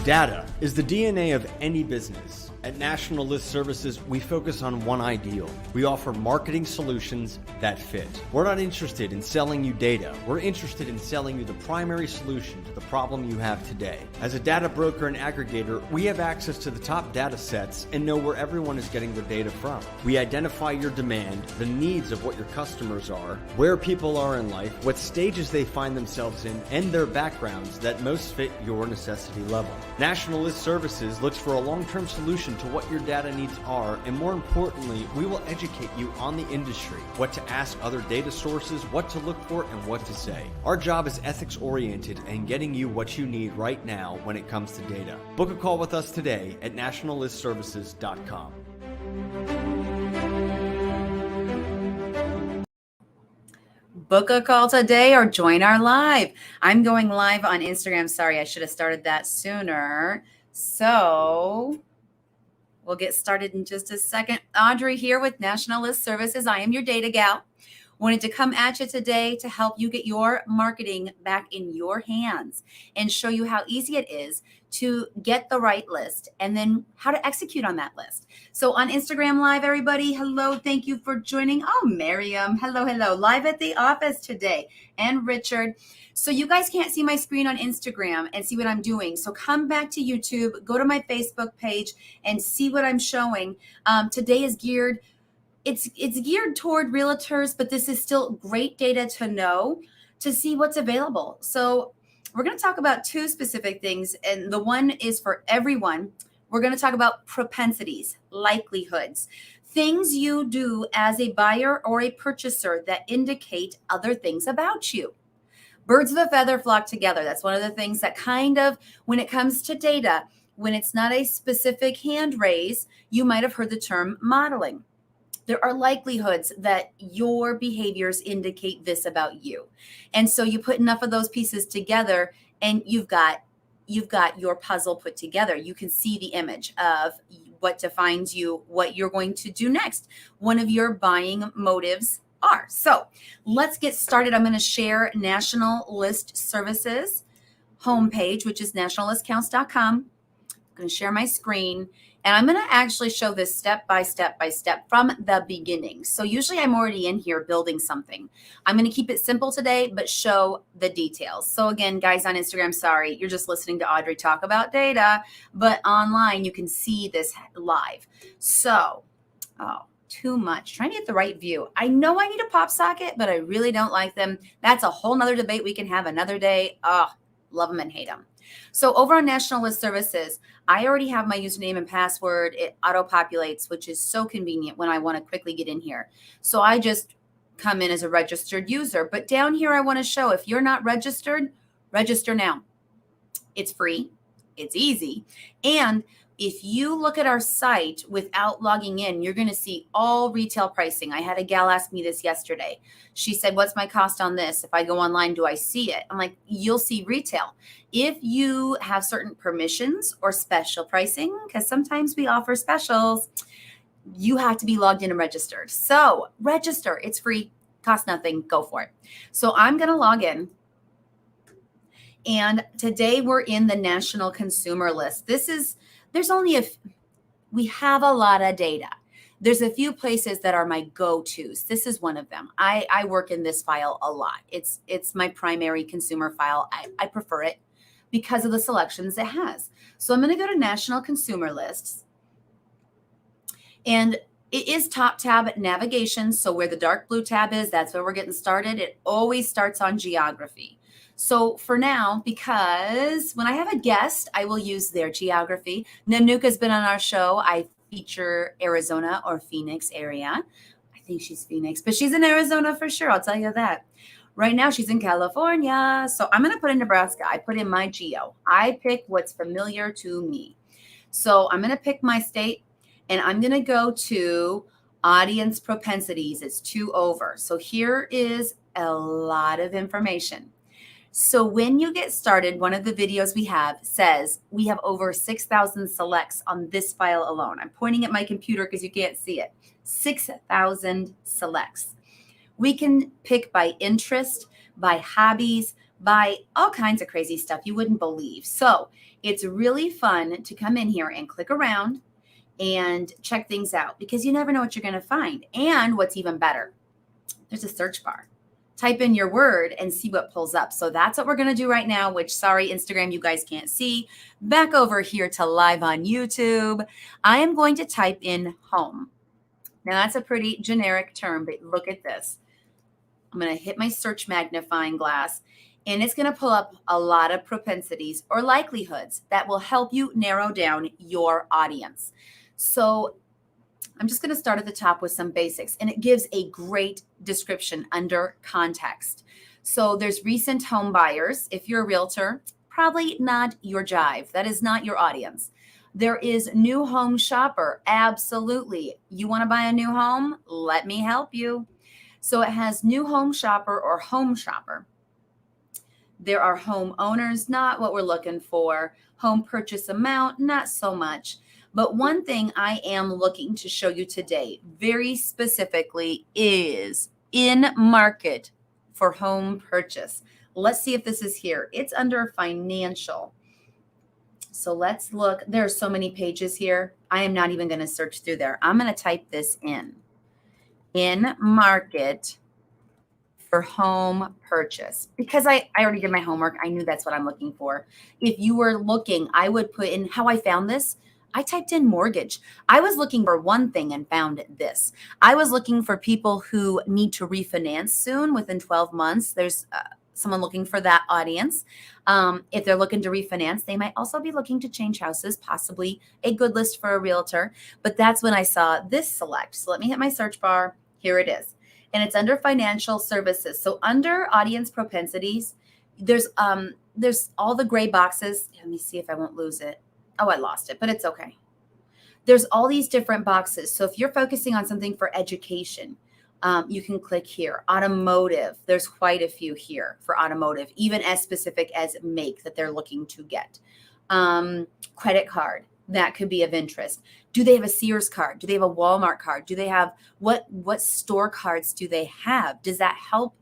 Data is the DNA of any business. At National List Services, we focus on one ideal. We offer marketing solutions that fit. We're not interested in selling you data. We're interested in selling you the primary solution to the problem you have today. As a data broker and aggregator, we have access to the top data sets and know where everyone is getting their data from. We identify your demand, the needs of what your customers are, where people are in life, what stages they find themselves in, and their backgrounds that most fit your necessity level. National List Services looks for a long-term solution to what your data needs are, and more importantly, we will educate you on the industry, what to ask other data sources, what to look for, and what to say. Our job is ethics-oriented and getting you what you need right now when it comes to data. Book a call with us today at nationallistservices.com. Book a call today or join our live. I'm going live on Instagram. Sorry, I should have started that sooner. So we'll get started in just a second. Audrey here with National List Services. I am your data gal. Wanted to come at you today to help you get your marketing back in your hands and show you how easy it is to get the right list and then how to execute on that list. So on Instagram Live, everybody, hello, thank you for joining. Oh, Miriam, hello, live at the office today. And Richard. So you guys can't see my screen on Instagram and see what I'm doing. So come back to YouTube, go to my Facebook page and see what I'm showing. Today is geared It's geared toward realtors, but this is still great data to know to see what's available. So we're going to talk about two specific things, and the one is for everyone. We're going to talk about propensities, likelihoods, things you do as a buyer or a purchaser that indicate other things about you. Birds of a feather flock together. That's one of the things that kind of, when it comes to data, when it's not a specific hand raise, you might have heard the term modeling. There are likelihoods that your behaviors indicate this about you. And so you put enough of those pieces together and you've got your puzzle put together. You can see the image of what defines you, what you're going to do next. One of your buying motives are. So let's get started. I'm going to share National List Services homepage, which is nationallistcounts.com. I'm going to share my screen. And I'm going to actually show this step by step from the beginning. So usually I'm already in here building something. I'm going to keep it simple today, but show the details. So again, guys on Instagram, sorry, you're just listening to Audrey talk about data, but online you can see this live. So, too much. Trying to get the right view. I know I need a pop socket, but I really don't like them. That's a whole nother debate we can have another day. Love them and hate them. So over on National List Services, I already have my username and password. It auto-populates, which is so convenient when I want to quickly get in here. So I just come in as a registered user. But down here, I want to show if you're not registered, register now. It's free. It's easy. And if you look at our site without logging in, you're going to see all retail pricing. I had a gal ask me this yesterday. She said, what's my cost on this? If I go online, do I see it? I'm like, you'll see retail. If you have certain permissions or special pricing, because sometimes we offer specials, you have to be logged in and registered. So register. It's free. Costs nothing. Go for it. So I'm going to log in. And today we're in the National Consumer List. We have a lot of data. There's a few places that are my go-tos. This is one of them. I work in this file a lot. It's my primary consumer file. I prefer it because of the selections it has. So I'm going to go to National Consumer Lists. And it is top tab navigation. So where the dark blue tab is, that's where we're getting started. It always starts on geography. So for now, because when I have a guest, I will use their geography. Nanuka's been on our show. I feature Arizona or Phoenix area. I think she's Phoenix, but she's in Arizona for sure. I'll tell you that. Right now, she's in California. So I'm going to put in Nebraska. I put in my geo. I pick what's familiar to me. So I'm going to pick my state, and I'm going to go to audience propensities. It's 2 over. So here is a lot of information. So when you get started, one of the videos we have says we have over 6,000 selects on this file alone. I'm pointing at my computer because you can't see it. 6,000 selects. We can pick by interest, by hobbies, buy all kinds of crazy stuff you wouldn't believe. So it's really fun to come in here and click around and check things out because you never know what you're going to find. And what's even better, there's a search bar. Type in your word and see what pulls up. So that's what we're going to do right now, which, sorry, Instagram, you guys can't see. Back over here to live on YouTube, I am going to type in home. Now that's a pretty generic term, but look at this. I'm going to hit my search magnifying glass, and it's going to pull up a lot of propensities or likelihoods that will help you narrow down your audience. So I'm just going to start at the top with some basics, and it gives a great description under context. So there's recent home buyers. If you're a realtor, probably not your jive. That is not your audience. There is new home shopper. Absolutely. You want to buy a new home? Let me help you. So it has new home shopper or home shopper. There are homeowners, not what we're looking for. Home purchase amount, not so much. But one thing I am looking to show you today, very specifically, is in market for home purchase. Let's see if this is here. It's under financial. So let's look. There are so many pages here. I am not even going to search through there. I'm going to type this in market for home purchase, because I already did my homework. I knew that's what I'm looking for. If you were looking, I would put in how I found this. I typed in mortgage. I was looking for one thing and found this. I was looking for people who need to refinance soon within 12 months. There's someone looking for that audience. If they're looking to refinance, they might also be looking to change houses, possibly a good list for a realtor. But that's when I saw this select. So let me hit my search bar. Here it is. And it's under financial services. So under audience propensities, there's all the gray boxes. Let me see if I won't lose it. Oh, I lost it, but it's okay. There's all these different boxes. So if you're focusing on something for education, you can click here. Automotive, there's quite a few here for automotive, even as specific as make that they're looking to get. Credit card, that could be of interest. Do they have a Sears card? Do they have a Walmart card? Do they have, what store cards do they have? Does that help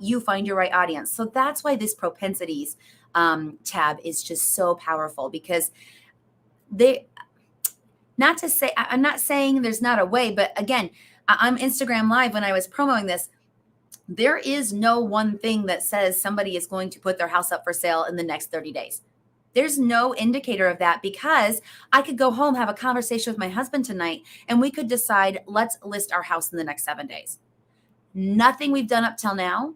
you find your right audience? So that's why this propensities tab is just so powerful, because not to say, I'm not saying there's not a way, but again, on Instagram Live, when I was promoting this, there is no one thing that says somebody is going to put their house up for sale in the next 30 days. There's no indicator of that, because I could go home, have a conversation with my husband tonight, and we could decide, let's list our house in the next 7 days. Nothing we've done up till now,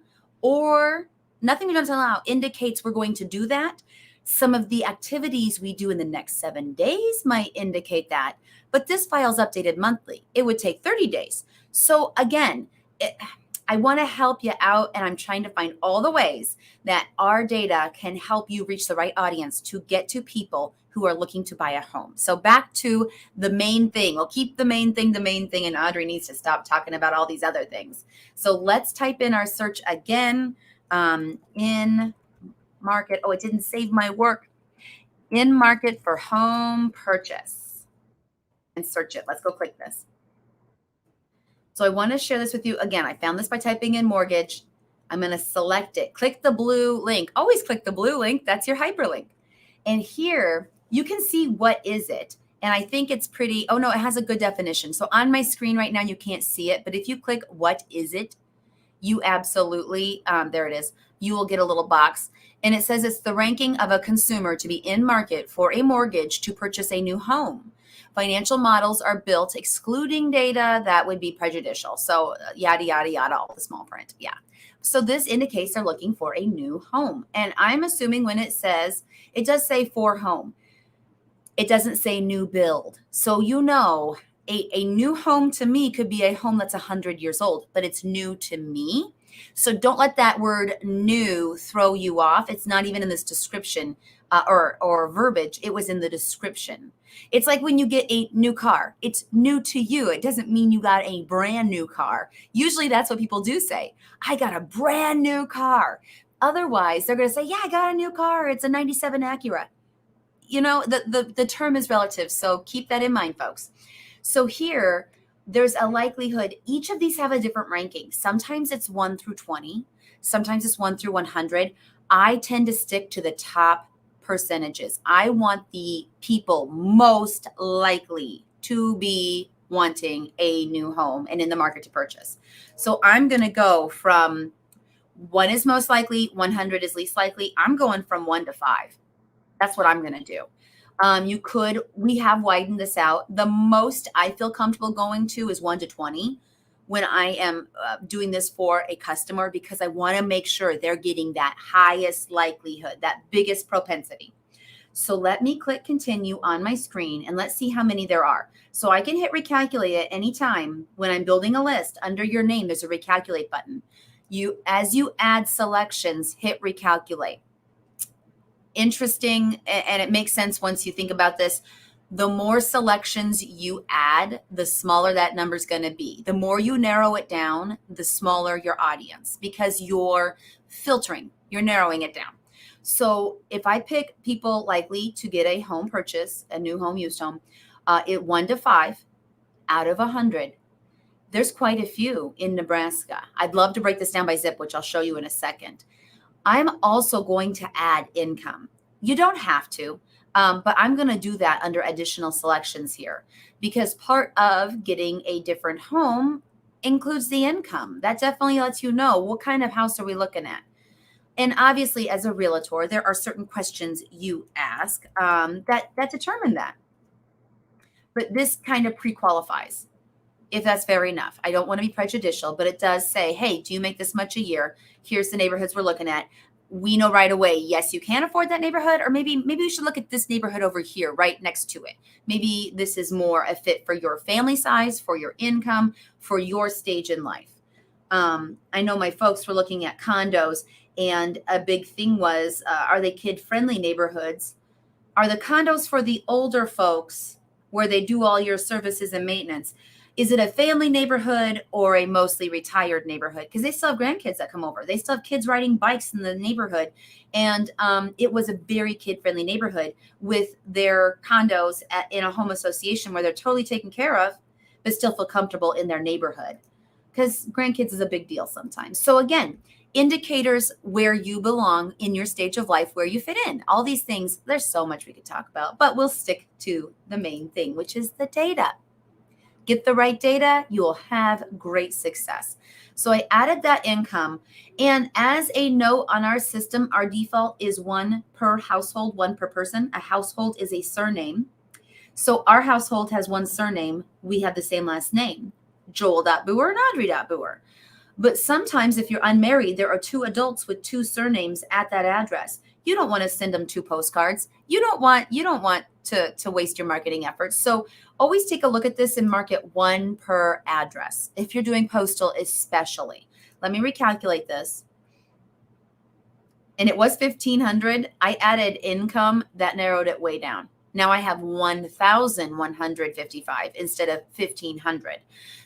indicates we're going to do that. Some of the activities we do in the next 7 days might indicate that, but this file is updated monthly. It would take 30 days. So again, I want to help you out, and I'm trying to find all the ways that our data can help you reach the right audience to get to people who are looking to buy a home. So back to the main thing. We'll keep the main thing, and Audrey needs to stop talking about all these other things. So let's type in our search again. In market. Oh, it didn't save my work. In market for home purchase, and search it. Let's go click this. So I want to share this with you. Again, I found this by typing in mortgage. I'm going to select it. Click the blue link. Always click the blue link. That's your hyperlink. And here you can see what is it. And I think it's pretty, oh no, it has a good definition. So on my screen right now, you can't see it, but if you click what is it, you absolutely, there it is. You will get a little box, and it says it's the ranking of a consumer to be in market for a mortgage to purchase a new home. Financial models are built excluding data that would be prejudicial. So yada, yada, yada, all the small print. Yeah. So this indicates they're looking for a new home. And I'm assuming when it says, it does say for home. It doesn't say new build. So you know, a new home to me could be a home that's 100 years old, but it's new to me. So don't let that word new throw you off. It's not even in this description or verbiage. It was in the description. It's like when you get a new car, it's new to you. It doesn't mean you got a brand new car. Usually that's what people do say. I got a brand new car. Otherwise, they're going to say, yeah, I got a new car. It's a 97 Acura. You know, the term is relative. So keep that in mind, folks. So here, there's a likelihood. Each of these have a different ranking. Sometimes it's 1 through 20. Sometimes it's 1 through 100. I tend to stick to the top percentages. I want the people most likely to be wanting a new home and in the market to purchase. So I'm going to go from 1 is most likely, 100 is least likely. I'm going from 1 to 5. That's what I'm going to do. We have widened this out. The most I feel comfortable going to is 1 to 20 when I am doing this for a customer, because I want to make sure they're getting that highest likelihood, that biggest propensity. So let me click continue on my screen and let's see how many there are. So I can hit recalculate at any time. When I'm building a list, under your name, there's a recalculate button. As you add selections, hit recalculate. Interesting, and it makes sense once you think about this. The more selections you add, the smaller that number is going to be. The more you narrow it down, the smaller your audience, because you're filtering, you're narrowing it down. So if I pick people likely to get a home purchase, a new home, used home, 1 to 5 out of 100, there's quite a few in Nebraska. I'd love to break this down by zip, which I'll show you in a second. I'm also going to add income. You don't have to, but I'm going to do that under additional selections here, because part of getting a different home includes the income. That definitely lets you know what kind of house are we looking at. And obviously, as a realtor, there are certain questions you ask that determine that. But this kind of pre-qualifies, if that's fair enough. I don't want to be prejudicial, but it does say, hey, do you make this much a year? Here's the neighborhoods we're looking at. We know right away, yes, you can afford that neighborhood, or maybe we should look at this neighborhood over here right next to it. Maybe this is more a fit for your family size, for your income, for your stage in life. I know my folks were looking at condos, and a big thing was, are they kid-friendly neighborhoods? Are the condos for the older folks where they do all your services and maintenance? Is it a family neighborhood or a mostly retired neighborhood? Because they still have grandkids that come over. They still have kids riding bikes in the neighborhood. And it was a very kid-friendly neighborhood with their condos in a home association where they're totally taken care of, but still feel comfortable in their neighborhood. Because grandkids is a big deal sometimes. So again, indicators where you belong in your stage of life, where you fit in. All these things, there's so much we could talk about, but we'll stick to the main thing, which is the data. Get the right data, you will have great success. So I added that income. And as a note on our system, our default is 1 per household, 1 per person. A household is a surname. So our household has 1 surname. We have the same last name, Joel.Booher and Audrey.Booher. But sometimes if you're unmarried, there are 2 adults with 2 surnames at that address. You don't want to send them 2 postcards. You don't want to waste your marketing efforts. So always take a look at this and mark it 1 per address. If you're doing postal, especially. Let me recalculate this. And it was 1,500. I added income. That narrowed it way down. Now I have 1,155 instead of 1,500.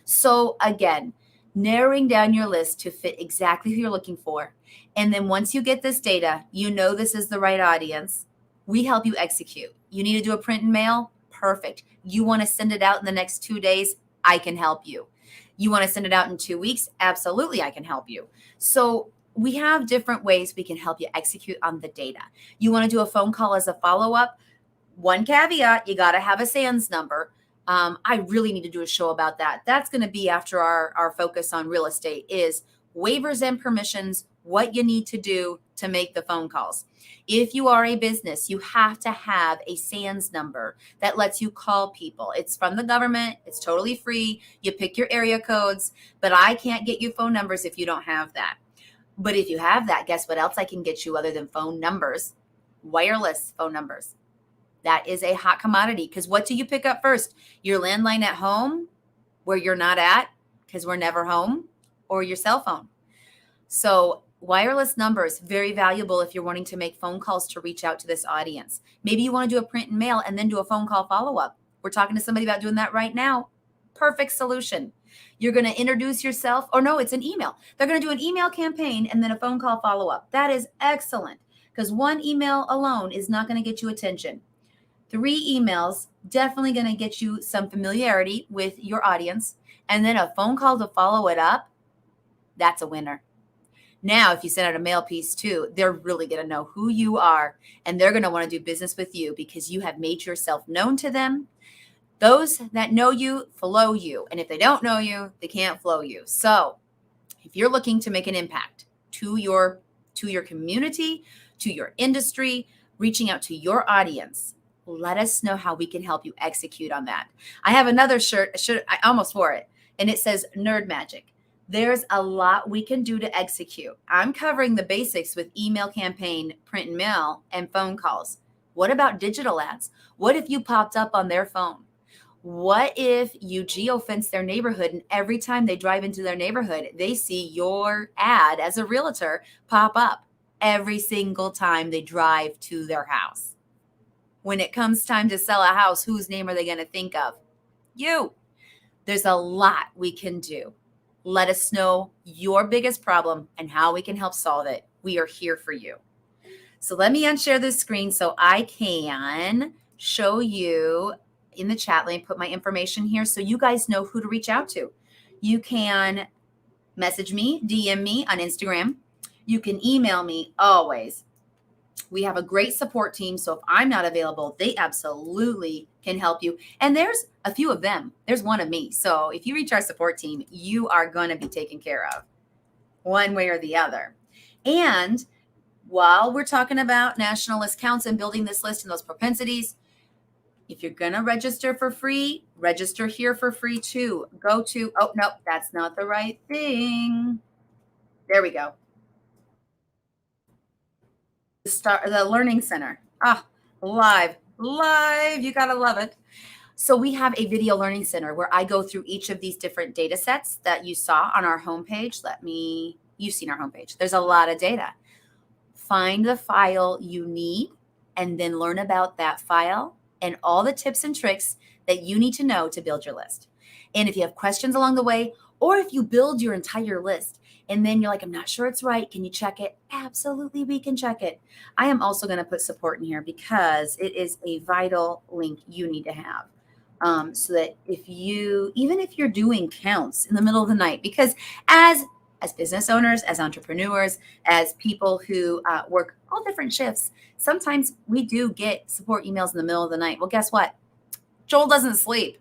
So again, narrowing down your list to fit exactly who you're looking for. And then once you get this data, you know this is the right audience. We help you execute. You need to do a print and mail? Perfect. You want to send it out in the next 2 days? I can help you. You want to send it out in 2 weeks? Absolutely, I can help you. So we have different ways we can help you execute on the data. You want to do a phone call as a follow-up? One caveat, you got to have a SANS number. I really need to do a show about that. That's going to be after our focus on real estate is waivers and permissions, what you need to do to make the phone calls. If you are a business, you have to have a SANS number that lets you call people. It's from the government. It's totally free. You pick your area codes, but I can't get you phone numbers if you don't have that. But if you have that, guess what else I can get you other than phone numbers? Wireless phone numbers. That is a hot commodity, because what do you pick up first? Your landline at home where you're not at because we're never home, or your cell phone? So wireless numbers, very valuable if you're wanting to make phone calls to reach out to this audience. Maybe you want to do a print and mail and then do a phone call follow-up. We're talking to somebody about doing that right now. Perfect solution. You're going to introduce yourself, or no, it's an email. They're going to do an email campaign and then a phone call follow-up. That is excellent, because 1 email alone is not going to get you attention. 3 emails, definitely going to get you some familiarity with your audience. And then a phone call to follow it up. That's a winner. Now, if you send out a mail piece too, they're really going to know who you are, and they're going to want to do business with you because you have made yourself known to them. Those that know you flow you. And if they don't know you, they can't flow you. So if you're looking to make an impact to your community, to your industry, reaching out to your audience, let us know how we can help you execute on that. I have another shirt. I almost wore it, and it says Nerd Magic. There's a lot we can do to execute. I'm covering the basics with email campaign, print and mail, and phone calls. What about digital ads? What if you popped up on their phone? What if you geofence their neighborhood, and every time they drive into their neighborhood, they see your ad as a realtor pop up every single time they drive to their house? When it comes time to sell a house, whose name are they going to think of? You. There's a lot we can do. Let us know your biggest problem and how we can help solve it. We are here for you. So let me unshare this screen so I can show you in the chat. Let me put my information here so you guys know who to reach out to. You can message me, DM me on Instagram. You can email me always. We have a great support team. So if I'm not available, they absolutely can help you. And there's a few of them. There's one of me. So if you reach our support team, you are going to be taken care of one way or the other. And while we're talking about national list counts and building this list and those propensities, if you're going to register for free, register here for free too. Go to, oh, no, that's not the right thing. There we go. The Learning Center. Live. You got to love it. So we have a video learning center where I go through each of these different data sets that you saw on our homepage. You've seen our homepage. There's a lot of data. Find the file you need and then learn about that file and all the tips and tricks that you need to know to build your list. And if you have questions along the way, or if you build your entire list and then you're like, I'm not sure it's right, can you check it? Absolutely, we can check it. I am also going to put support in here because it is a vital link you need to have. So that even if you're doing counts in the middle of the night, because as business owners, as entrepreneurs, as people who work all different shifts, sometimes we do get support emails in the middle of the night. Well, guess what? Joel doesn't sleep.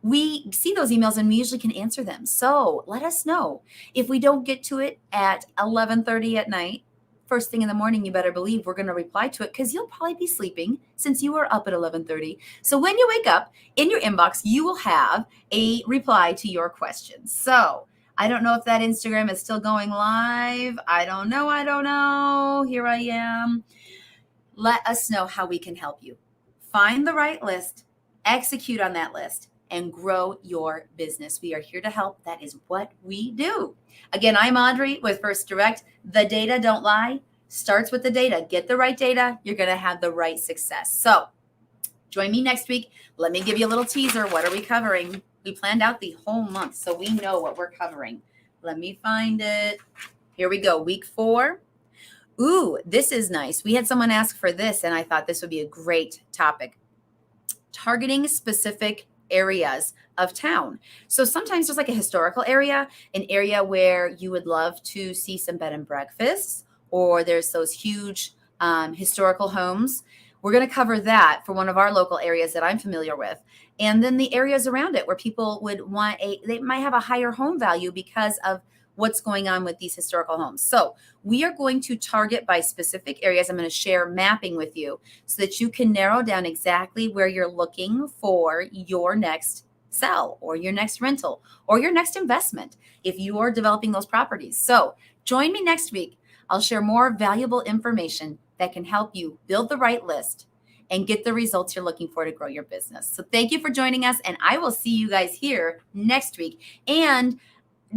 We see those emails and we usually can answer them. So let us know. If we don't get to it at 11:30 at night, first thing in the morning, you better believe we're going to reply to it because you'll probably be sleeping since you were up at 11:30. So when you wake up in your inbox, you will have a reply to your questions. So I don't know if that Instagram is still going live. I don't know. Here I am. Let us know how we can help you. Find the right list, execute on that list, and grow your business. We are here to help. That is what we do. Again, I'm Audrey with First Direct. The data don't lie. Starts with the data. Get the right data. You're going to have the right success. So join me next week. Let me give you a little teaser. What are we covering? We planned out the whole month, so we know what we're covering. Let me find it. Here we go. Week 4. Ooh, this is nice. We had someone ask for this, and I thought this would be a great topic. Targeting specific areas of town. So sometimes there's like a historical area, an area where you would love to see some bed and breakfasts, or there's those huge historical homes. We're going to cover that for one of our local areas that I'm familiar with. And then the areas around it where people would want they might have a higher home value because of what's going on with these historical homes. So we are going to target by specific areas. I'm going to share mapping with you so that you can narrow down exactly where you're looking for your next sell or your next rental or your next investment if you are developing those properties. So join me next week. I'll share more valuable information that can help you build the right list and get the results you're looking for to grow your business. So thank you for joining us, and I will see you guys here next week. And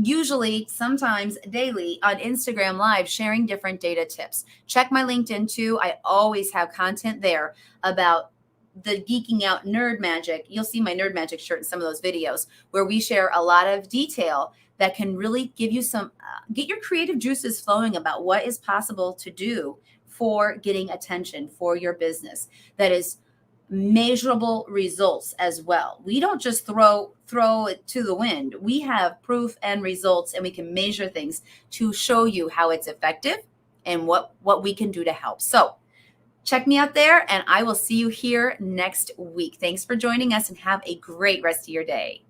usually, sometimes daily on Instagram Live, sharing different data tips. Check my LinkedIn too. I always have content there about the Geeking Out Nerd Magic. You'll see my Nerd Magic shirt in some of those videos where we share a lot of detail that can really give you some, get your creative juices flowing about what is possible to do for getting attention for your business that is measurable results as well. We don't just throw it to the wind. We have proof and results, and we can measure things to show you how it's effective and what we can do to help. So check me out there, and I will see you here next week. Thanks for joining us, and have a great rest of your day.